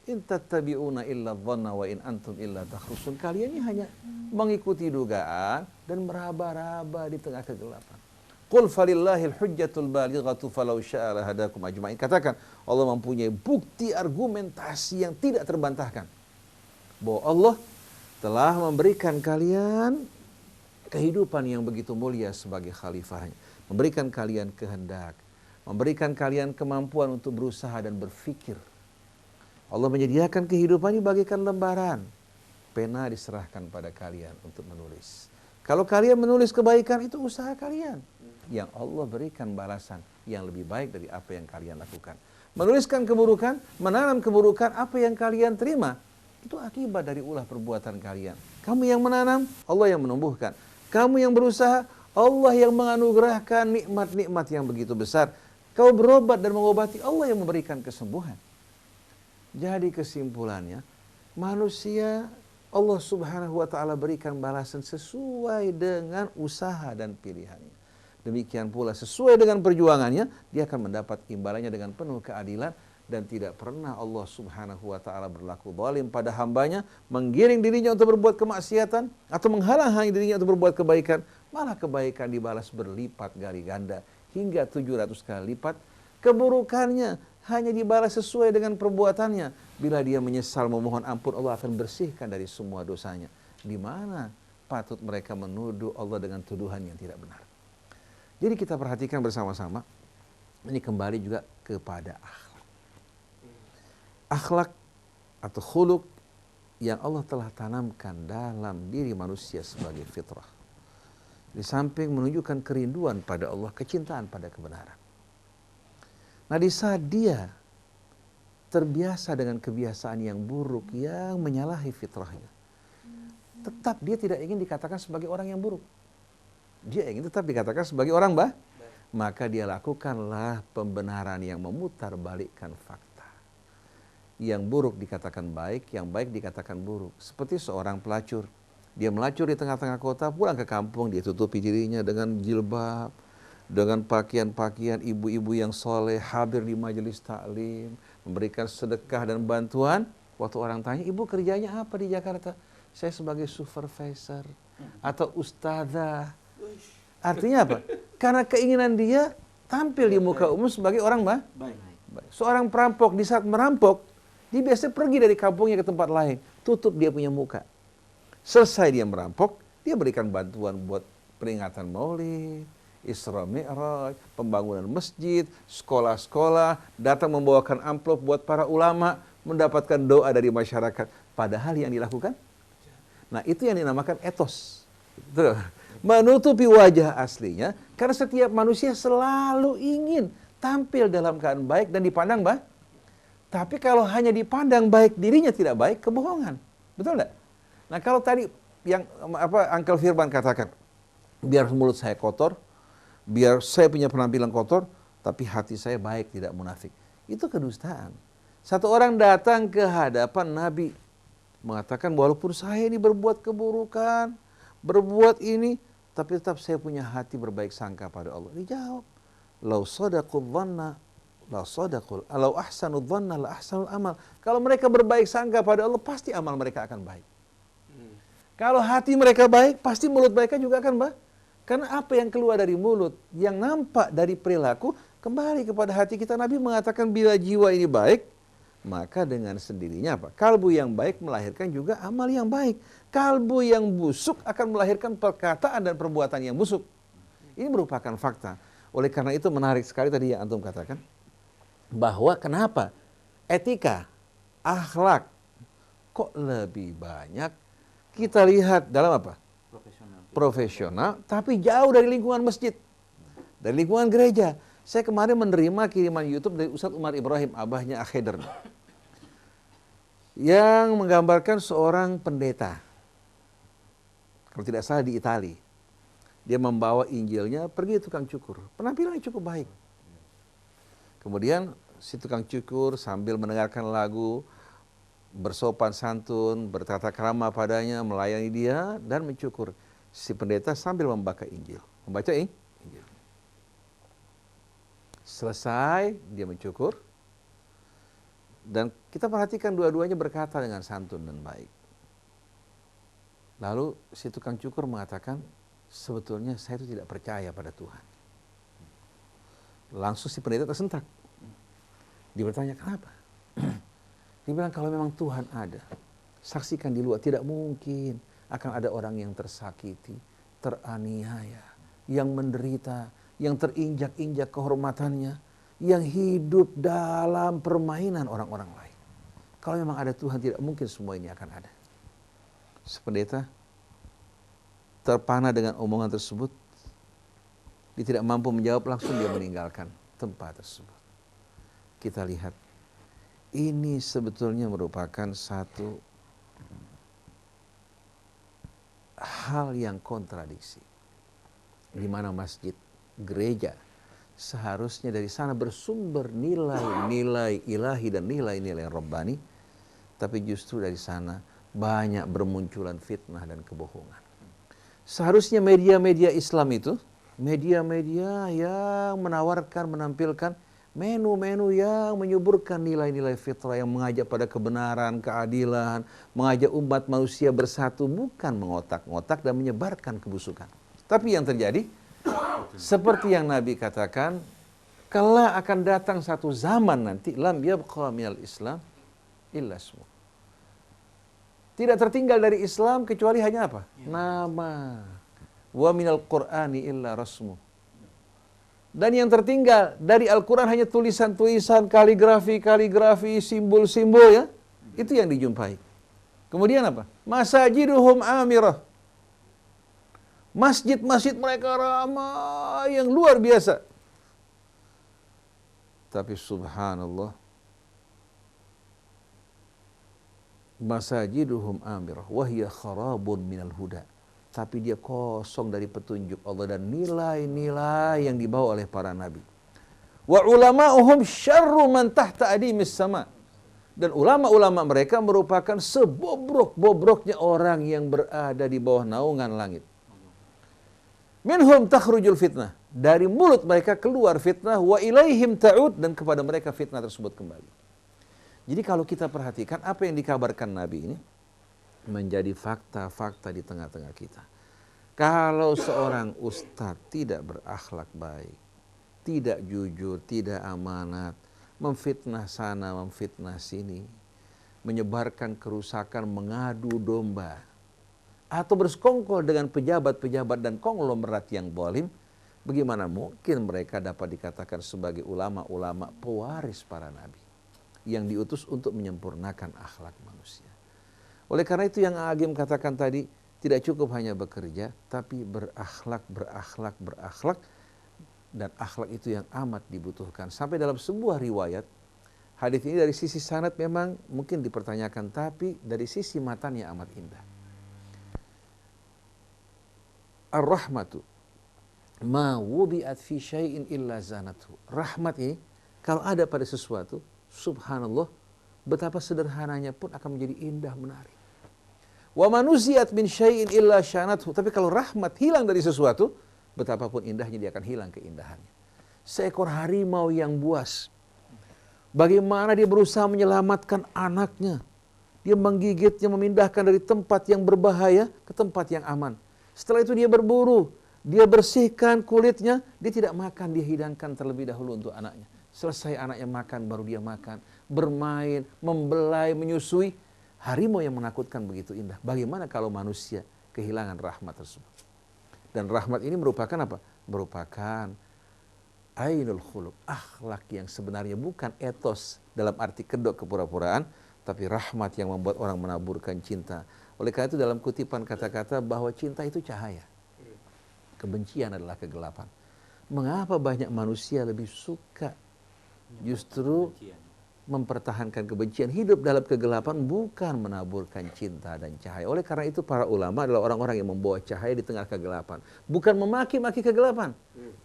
In tattabi'una illa dhanna wa in antum illa takhrusun. Kalian ini hanya mengikuti dugaan dan meraba-raba di tengah kegelapan. Qul falillahil hujjatul balighatu falau syaa'a lahadakum ajma'in. Katakan, Allah mempunyai bukti argumentasi yang tidak terbantahkan bahwa Allah telah memberikan kalian kehidupan yang begitu mulia sebagai khalifahnya, memberikan kalian kehendak, memberikan kalian kemampuan untuk berusaha dan berfikir. Allah menyediakan kehidupan ini bagaikan lembaran. Pena diserahkan pada kalian untuk menulis. Kalau kalian menulis kebaikan, itu usaha kalian. Yang Allah berikan balasan yang lebih baik dari apa yang kalian lakukan. Menuliskan keburukan, menanam keburukan, apa yang kalian terima, itu akibat dari ulah perbuatan kalian. Kamu yang menanam, Allah yang menumbuhkan. Kamu yang berusaha, Allah yang menganugerahkan nikmat-nikmat yang begitu besar. Kau berobat dan mengobati, Allah yang memberikan kesembuhan. Jadi kesimpulannya, manusia Allah Subhanahu wa taala berikan balasan sesuai dengan usaha dan pilihannya. Demikian pula sesuai dengan perjuangannya, dia akan mendapat imbalannya dengan penuh keadilan. Dan tidak pernah Allah Subhanahu wa taala berlaku zalim pada hambanya, menggiring dirinya untuk berbuat kemaksiatan atau menghalang-halangi dirinya untuk berbuat kebaikan. Malah kebaikan dibalas berlipat kali ganda hingga 700 kali lipat. Keburukannya hanya dibalas sesuai dengan perbuatannya. Bila dia menyesal memohon ampun, Allah akan bersihkan dari semua dosanya. Di mana patut mereka menuduh Allah dengan tuduhan yang tidak benar. Jadi kita perhatikan bersama-sama, ini kembali juga kepada akhlak. Akhlak atau khuluk yang Allah telah tanamkan dalam diri manusia sebagai fitrah. Di samping menunjukkan kerinduan pada Allah, kecintaan pada kebenaran. Nah, di saat dia terbiasa dengan kebiasaan yang buruk, yang menyalahi fitrahnya, tetap dia tidak ingin dikatakan sebagai orang yang buruk. Dia ingin tetap dikatakan sebagai orang baik. Maka dia lakukanlah pembenaran yang memutar balikkan fakta. Yang buruk dikatakan baik, yang baik dikatakan buruk. Seperti seorang pelacur. Dia melacur di tengah-tengah kota, pulang ke kampung, dia tutupi dirinya dengan jilbab, dengan pakaian-pakaian ibu-ibu yang soleh, hadir di majelis taklim, memberikan sedekah dan bantuan. Waktu orang tanya, ibu kerjanya apa di Jakarta? Saya sebagai supervisor atau ustadzah. Artinya apa? Karena keinginan dia tampil di muka umum sebagai orang baik. Seorang perampok di saat merampok, dia biasanya pergi dari kampungnya ke tempat lain, tutup dia punya muka. Selesai dia merampok, dia berikan bantuan buat peringatan Maulid, Isra Mi'raj, pembangunan masjid, sekolah-sekolah, datang membawakan amplop buat para ulama, mendapatkan doa dari masyarakat. Padahal yang dilakukan, nah itu yang dinamakan etos. Betul. Menutupi wajah aslinya, karena setiap manusia selalu ingin tampil dalam keadaan baik dan dipandang baik. Tapi kalau hanya dipandang baik, dirinya tidak baik, kebohongan. Betul enggak? Nah, kalau tadi yang Uncle Firman katakan, biar mulut saya kotor, biar saya punya penampilan kotor, tapi hati saya baik, tidak munafik. Itu kedustaan. Satu orang datang ke hadapan Nabi, mengatakan walaupun saya ini berbuat keburukan, berbuat ini, tapi tetap saya punya hati berbaik sangka pada Allah. Dijawab, lau sadaqul dhanna la sadaqul, alau ahsanud dhanna la ahsanul amal. Kalau mereka berbaik sangka pada Allah, pasti amal mereka akan baik. Kalau hati mereka baik, pasti mulut mereka juga akan baik. Karena apa yang keluar dari mulut, yang nampak dari perilaku, kembali kepada hati kita. Nabi mengatakan bila jiwa ini baik, maka dengan sendirinya apa? Kalbu yang baik melahirkan juga amal yang baik. Kalbu yang busuk akan melahirkan perkataan dan perbuatan yang busuk. Ini merupakan fakta. Oleh karena itu menarik sekali tadi yang antum katakan, bahwa kenapa etika, akhlak kok lebih banyak kita lihat dalam apa? Profesional, tapi jauh dari lingkungan masjid, dari lingkungan gereja. Saya kemarin menerima kiriman YouTube dari Ustadz Umar Ibrahim, abahnya Akheder, yang menggambarkan seorang pendeta, kalau tidak salah di Itali. Dia membawa Injilnya pergi tukang cukur, penampilannya cukup baik. Kemudian si tukang cukur sambil mendengarkan lagu, bersopan santun, bertata krama padanya, melayani dia dan mencukur. Si pendeta sambil membaca Injil. Selesai dia mencukur. Dan kita perhatikan dua-duanya berkata dengan santun dan baik. Lalu si tukang cukur mengatakan, sebetulnya saya itu tidak percaya pada Tuhan. Langsung si pendeta tersentak. Dia bertanya, kenapa? Dia bilang, kalau memang Tuhan ada, saksikan di luar, tidak mungkin akan ada orang yang tersakiti, teraniaya, yang menderita, yang terinjak-injak kehormatannya, yang hidup dalam permainan orang-orang lain. Kalau memang ada Tuhan, tidak mungkin semua ini akan ada. Sependeta terpana dengan omongan tersebut, dia tidak mampu menjawab, langsung dia meninggalkan tempat tersebut. Kita lihat, ini sebetulnya merupakan satu hal yang kontradiksi. di mana masjid, gereja, seharusnya dari sana bersumber nilai-nilai ilahi dan nilai-nilai rabbani, tapi justru dari sana banyak bermunculan fitnah dan kebohongan. Seharusnya media-media Islam itu media-media yang menampilkan menu-menu yang menyuburkan nilai-nilai fitrah, yang mengajak pada kebenaran, keadilan, mengajak umat manusia bersatu, bukan mengotak-ngotak dan menyebarkan kebusukan. Tapi yang terjadi, seperti yang Nabi katakan, kelak akan datang satu zaman nanti, lam yabqa minal Islam illa ismu. Tidak tertinggal dari Islam kecuali hanya apa? Nama. Wa minal Qur'ani illa rasmu. Dan yang tertinggal dari Al-Quran hanya tulisan-tulisan, kaligrafi, simbol-simbol, ya. Itu yang dijumpai. Kemudian apa? Masajiduhum amirah. Masjid-masjid mereka ramai yang luar biasa. Tapi subhanallah, masajiduhum amirah wahya kharabun minal huda. Tapi dia kosong dari petunjuk Allah dan nilai-nilai yang dibawa oleh para nabi. Wa ulama'uhum syarru man tahta adimis sama. Dan ulama-ulama mereka merupakan sebobrok-bobroknya orang yang berada di bawah naungan langit. Minhum takhrujul fitnah. Dari mulut mereka keluar fitnah. Wa ilaihim ta'ud. Dan kepada mereka fitnah tersebut kembali. Jadi kalau kita perhatikan apa yang dikabarkan Nabi ini, menjadi fakta-fakta di tengah-tengah kita. Kalau seorang ustadz tidak berakhlak baik, tidak jujur, tidak amanat, memfitnah sana, memfitnah sini, menyebarkan kerusakan, mengadu domba, atau bersekongkol dengan pejabat-pejabat dan konglomerat yang zalim, bagaimana mungkin mereka dapat dikatakan sebagai ulama-ulama pewaris para nabi yang diutus untuk menyempurnakan akhlak manusia. Oleh karena itu yang Agim katakan tadi, tidak cukup hanya bekerja, tapi berakhlak. Dan akhlak itu yang amat dibutuhkan. Sampai dalam sebuah riwayat, hadis ini dari sisi sanad memang mungkin dipertanyakan, tapi dari sisi matanya amat indah. Ar-rahmatu ma wudi'at fi syai'in illa zanathu. Rahmat ini, kalau ada pada sesuatu, subhanallah, betapa sederhananya pun akan menjadi indah, menarik. Wa manusiat min syai'in illa syanathu. Tapi kalau rahmat hilang dari sesuatu, betapapun indahnya dia akan hilang keindahannya. Seekor harimau yang buas, bagaimana dia berusaha menyelamatkan anaknya. Dia menggigitnya, memindahkan dari tempat yang berbahaya ke tempat yang aman. Setelah itu dia berburu, dia bersihkan kulitnya, dia tidak makan, dia hidangkan terlebih dahulu untuk anaknya. Selesai anaknya makan, baru dia makan. Bermain, membelai, menyusui. Harimau yang menakutkan begitu indah. Bagaimana kalau manusia kehilangan rahmat tersebut? Dan rahmat ini merupakan apa? Merupakan ainul khuluq, akhlak yang sebenarnya bukan etos dalam arti kedok kepura-puraan, tapi rahmat yang membuat orang menaburkan cinta. Oleh karena itu dalam kutipan kata-kata bahwa cinta itu cahaya. Kebencian adalah kegelapan. Mengapa banyak manusia lebih suka justru mempertahankan kebencian, hidup dalam kegelapan, bukan menaburkan cinta dan cahaya. Oleh karena itu para ulama adalah orang-orang yang membawa cahaya di tengah kegelapan. Bukan memaki-maki kegelapan,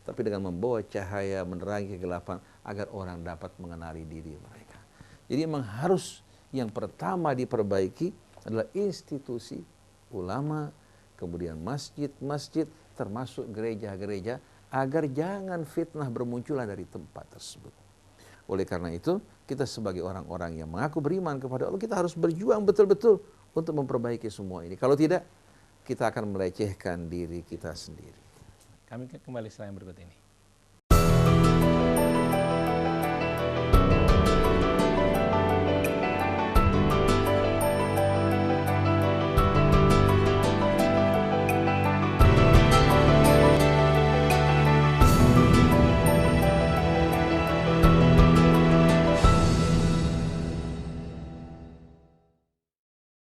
tapi dengan membawa cahaya, menerangi kegelapan, agar orang dapat mengenali diri mereka. Jadi memang harus yang pertama diperbaiki adalah institusi ulama, kemudian masjid-masjid, termasuk gereja-gereja, agar jangan fitnah bermunculan dari tempat tersebut. Oleh karena itu, kita sebagai orang-orang yang mengaku beriman kepada Allah, kita harus berjuang betul-betul untuk memperbaiki semua ini. Kalau tidak, kita akan melecehkan diri kita sendiri. Kami kembali setelah yang berikut ini.